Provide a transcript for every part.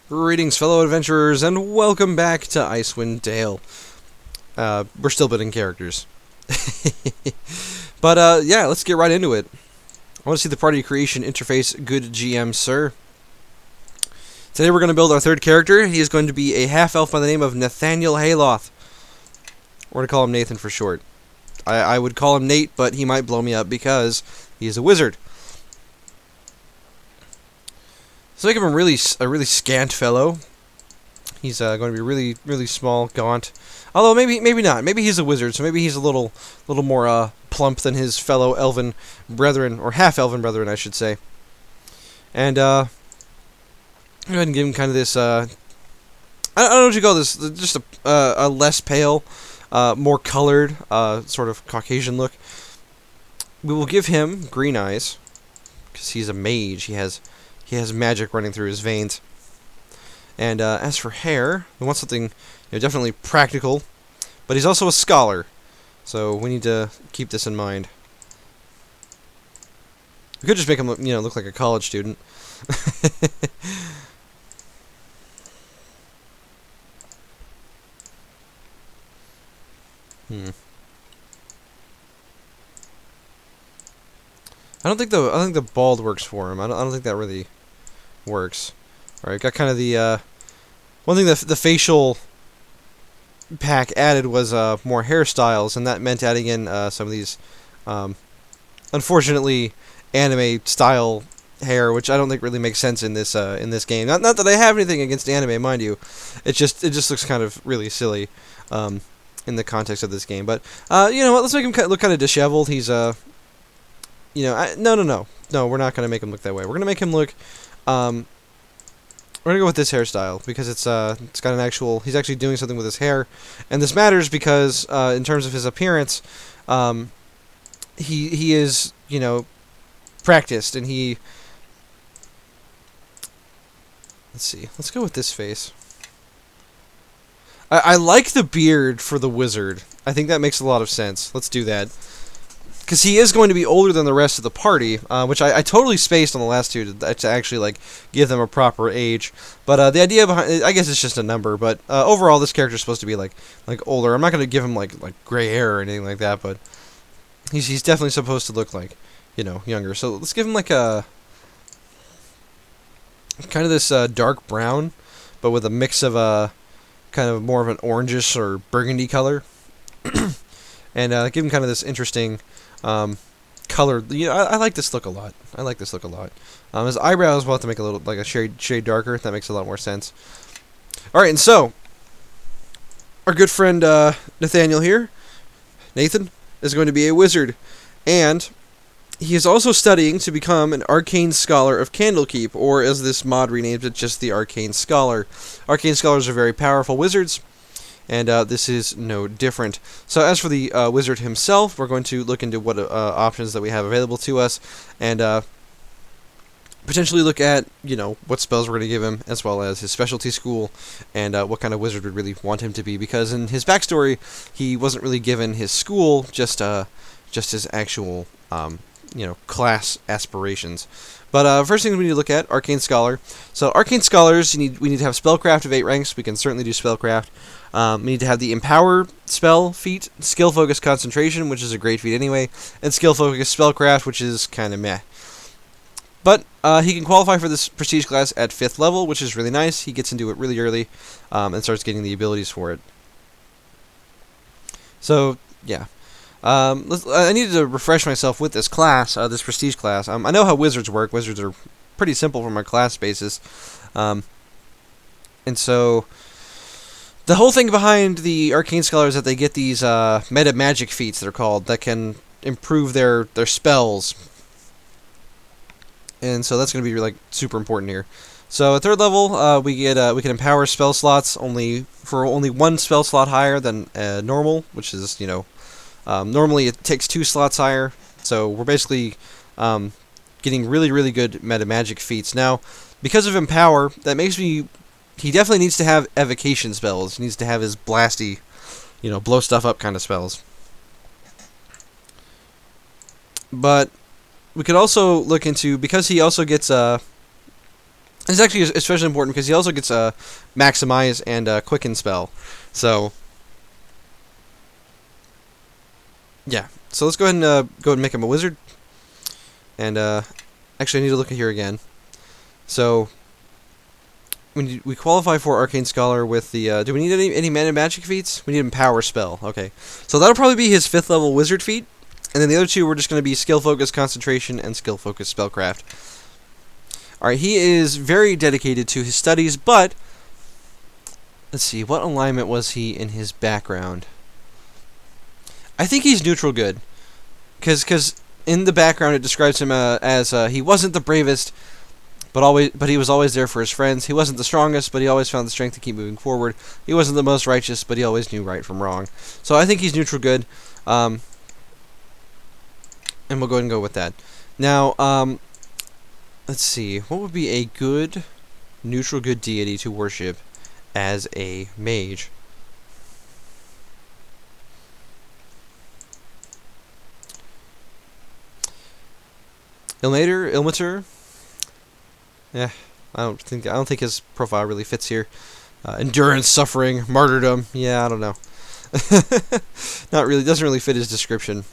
Greetings, fellow adventurers, and welcome back to Icewind Dale. We're still building characters. But, yeah, let's get right into it. I want to see the party creation interface. Good GM, sir. Today we're going to build our third character. He is going to be a half-elf by the name of Nathaniel Haeloth. We're going to call him Nathan for short. I would call him Nate, but he might blow me up because he's a wizard. So make him a really scant fellow. He's going to be really small, gaunt. Although maybe not. Maybe he's a wizard, so maybe he's a little more plump than his fellow elven brethren, or half-elven brethren, I should say. And go ahead and give him kind of this. I don't know what you call this. Just a less pale, more colored, sort of Caucasian look. We will give him green eyes because he's a mage. He has magic running through his veins. And as for hair, we want something definitely practical, but he's also a scholar, so we need to keep this in mind. We could just make him look like a college student. I think the bald works for him. I don't think that really works. Alright, got kind of the one thing that the facial pack added was more hairstyles, and that meant adding in some of these unfortunately anime style hair, which I don't think really makes sense in this game. Not that I have anything against anime, mind you. It just looks kind of really silly in the context of this game. But you know what? Let's make him look kind of disheveled. He's no, we're not gonna make him look that way. We're gonna make him look. We're gonna go with this hairstyle because it's got an actual. He's actually doing something with his hair, and this matters because in terms of his appearance, he is practiced, and he. Let's see. Let's go with this face. I like the beard for the wizard. I think that makes a lot of sense. Let's do that. Because he is going to be older than the rest of the party, which I totally spaced on the last two to actually give them a proper age. But the idea behind, I guess it's just a number. But overall, this character is supposed to be like older. I'm not going to give him like gray hair or anything like that. But he's definitely supposed to look like younger. So let's give him like a kind of this dark brown, but with a mix of kind of more of an orangish or burgundy color, and give him kind of this interesting. Color. I like this look a lot. His eyebrows will have to make a little a shade darker. That makes a lot more sense. All right, and so our good friend Nathaniel here, Nathan, is going to be a wizard, and he is also studying to become an arcane scholar of Candlekeep, or as this mod renames it, just the arcane scholar. Arcane scholars are very powerful wizards. And this is no different. So as for the wizard himself, we're going to look into what options that we have available to us, and potentially look at what spells we're going to give him, as well as his specialty school, and what kind of wizard we really want him to be. Because in his backstory, he wasn't really given his school, just his actual class aspirations. But first thing we need to look at, Arcane Scholar. So Arcane Scholars, we need to have Spellcraft of 8 ranks. We can certainly do Spellcraft. We need to have the Empower spell feat, Skill Focus Concentration, which is a great feat anyway, and Skill Focus Spellcraft, which is kind of meh. But he can qualify for this Prestige class at 5th level, which is really nice. He gets into it really early and starts getting the abilities for it. So, yeah. I needed to refresh myself with this class, this Prestige class. I know how wizards work. Wizards are pretty simple from a class basis. And so the whole thing behind the Arcane Scholars is that they get these meta magic feats, they're called, that can improve their spells. And so that's going to be super important here. So at 3rd level, we can empower spell slots for only 1 spell slot higher than normal, which is normally it takes 2 slots higher. So we're basically getting really good meta magic feats. Now, because of Empower, that makes me. He definitely needs to have evocation spells. He needs to have his blasty, blow stuff up kind of spells. But we could also look into, because he also gets It's actually especially important because he also gets a maximize and a quicken spell. So yeah. So let's go ahead and go ahead and make him a wizard. And actually, I need to look at here again. So when we qualify for Arcane Scholar with the do we need any mana magic feats? We need him power spell. Okay, so that'll probably be his 5th level wizard feat, and then the other 2 were just going to be skill focus concentration and skill focus spellcraft. All right, he is very dedicated to his studies, but let's see, what alignment was he in his background? I think he's neutral good, because in the background it describes him as he wasn't the bravest, but he was always there for his friends. He wasn't the strongest, but he always found the strength to keep moving forward. He wasn't the most righteous, but he always knew right from wrong. So I think he's neutral good, and we'll go ahead and go with that. Now, let's see, what would be a good neutral good deity to worship as a mage? Ilmater. Yeah, I don't think his profile really fits here. Endurance, suffering, martyrdom. Yeah, I don't know. Not really. Doesn't really fit his description.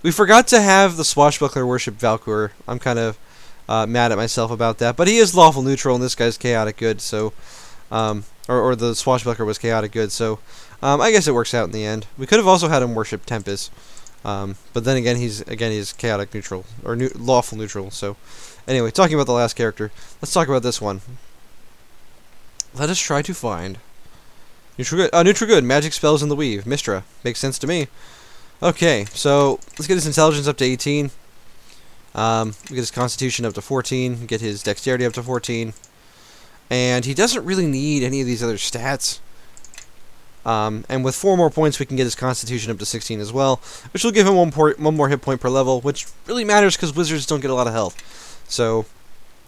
We forgot to have the swashbuckler worship Valkyr. I'm kind of mad at myself about that, but he is lawful neutral, and this guy's chaotic good. So, or the swashbuckler was chaotic good. So, I guess it works out in the end. We could have also had him worship Tempest. But then again, he's chaotic neutral or lawful neutral. So, anyway, talking about the last character, let's talk about this one. Let us try to find neutral good. Neutral good. Magic spells in the weave. Mistra makes sense to me. Okay, so let's get his intelligence up to 18. We get his constitution up to 14. Get his dexterity up to 14. And he doesn't really need any of these other stats. And with 4 more points, we can get his Constitution up to 16 as well, which will give him one more hit point per level, which really matters because wizards don't get a lot of health. So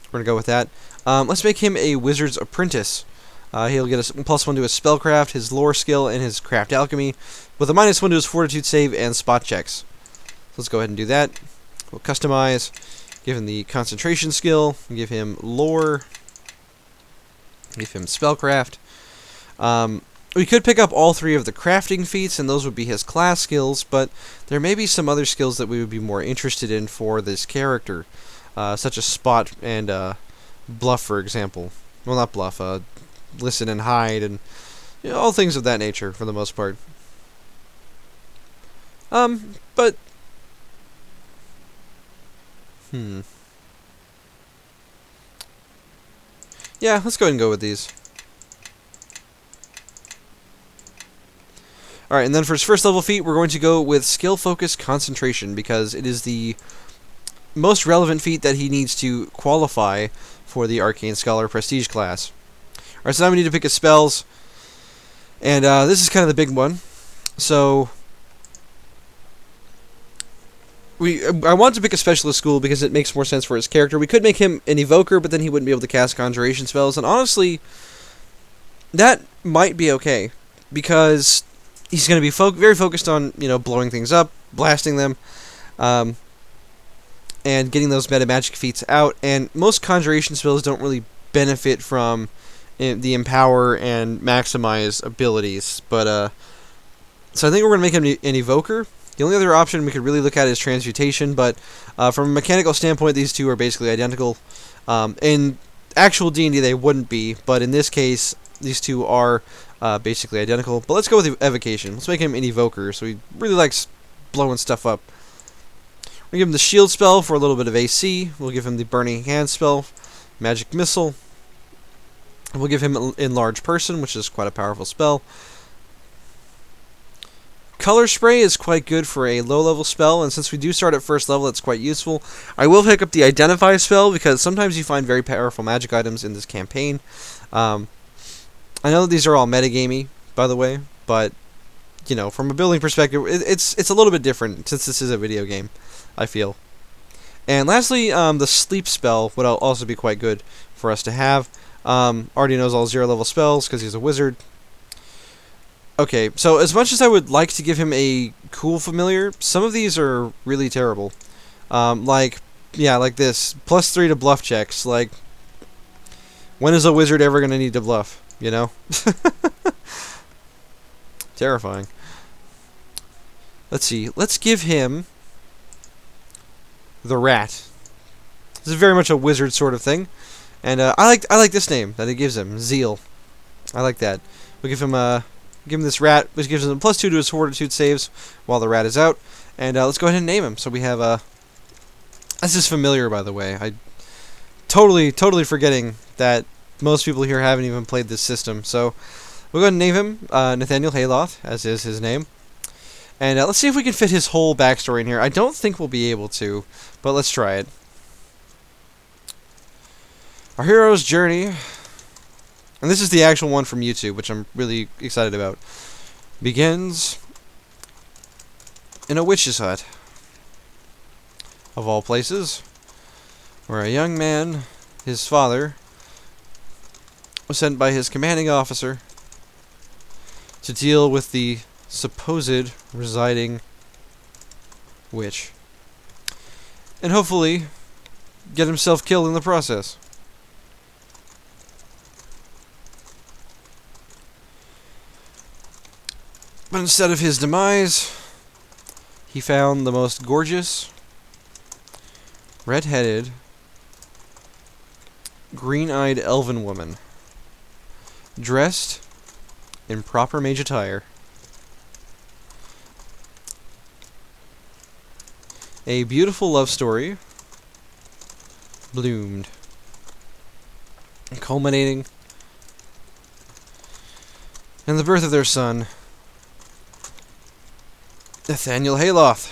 we're going to go with that. Let's make him a Wizard's Apprentice. He'll get a +1 to his Spellcraft, his Lore skill, and his Craft Alchemy, with a -1 to his Fortitude save and Spot checks. So let's go ahead and do that. We'll customize, give him the Concentration skill, give him Lore, give him Spellcraft. We could pick up all 3 of the crafting feats, and those would be his class skills, but there may be some other skills that we would be more interested in for this character, such as Spot and Bluff, for example. Well, not Bluff, Listen and Hide, and all things of that nature, for the most part. But... Yeah, let's go ahead and go with these. Alright, and then for his first level feat, we're going to go with Skill Focus Concentration, because it is the most relevant feat that he needs to qualify for the Arcane Scholar Prestige class. Alright, so now we need to pick his spells, and this is kind of the big one. So, I want to pick a Specialist School because it makes more sense for his character. We could make him an Evoker, but then he wouldn't be able to cast Conjuration spells, and honestly, that might be okay, because he's going to be very focused on, blowing things up, blasting them, and getting those meta magic feats out. And most conjuration spells don't really benefit from the empower and maximize abilities. But so I think we're going to make him an evoker. The only other option we could really look at is transmutation, but from a mechanical standpoint, these two are basically identical. In actual D&D, they wouldn't be, but in this case, these two are basically identical. But let's go with evocation. Let's make him an evoker, so he really likes blowing stuff up. We'll give him the shield spell for a little bit of AC. We'll give him the burning hand spell, magic missile. And we'll give him enlarge person, which is quite a powerful spell. Color spray is quite good for a low level spell, and since we do start at first level, it's quite useful. I will pick up the identify spell because sometimes you find very powerful magic items in this campaign. I know that these are all metagamey, by the way, but from a building perspective, it's a little bit different since this is a video game, I feel. And lastly, the sleep spell would also be quite good for us to have. Already knows all 0 level spells because he's a wizard. Okay, so as much as I would like to give him a cool familiar, some of these are really terrible. Like this, +3 to bluff checks. Like, When is a wizard ever going to need to bluff? You know? Terrifying. Let's see. Let's give him the rat. This is very much a wizard sort of thing. And I like this name that it gives him, Zeal. I like that. We'll give him this rat, which gives him a +2 to his fortitude saves while the rat is out. And let's go ahead and name him. So we have this is familiar, by the way. I totally forgetting that most people here haven't even played this system. So we'll go ahead and name him Nathaniel Haeloth, as is his name. And let's see if we can fit his whole backstory in here. I don't think we'll be able to, but let's try it. Our hero's journey, and this is the actual one from YouTube, which I'm really excited about, begins in a witch's hut, of all places, where a young man, his father, was sent by his commanding officer to deal with the supposed residing witch, and hopefully get himself killed in the process. But instead of his demise, he found the most gorgeous, red-headed, green-eyed elven woman, dressed in proper mage attire. A beautiful love story bloomed, culminating in the birth of their son, Nathaniel Haeloth,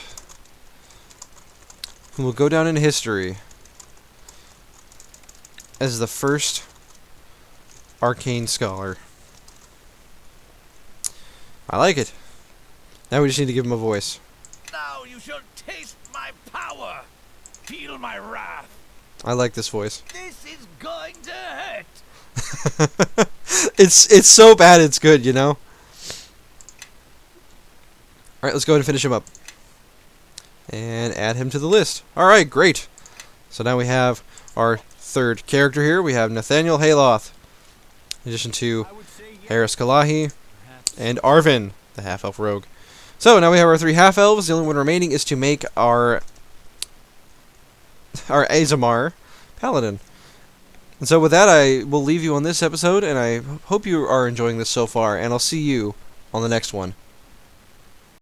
who will go down in history as the first arcane scholar. I like it. Now we just need to give him a voice. Now you shall taste my power. Feel my wrath. I like this voice. This is going to hurt. It's so bad it's good, you know? Alright, let's go ahead and finish him up. And add him to the list. Alright, great. So now we have our third character here. We have Nathaniel Haeloth, in addition to Haeloth and Arvin, the half-elf rogue. So now we have our 3 half-elves. The only one remaining is to make our Azamar paladin. And so with that, I will leave you on this episode, and I hope you are enjoying this so far, and I'll see you on the next one.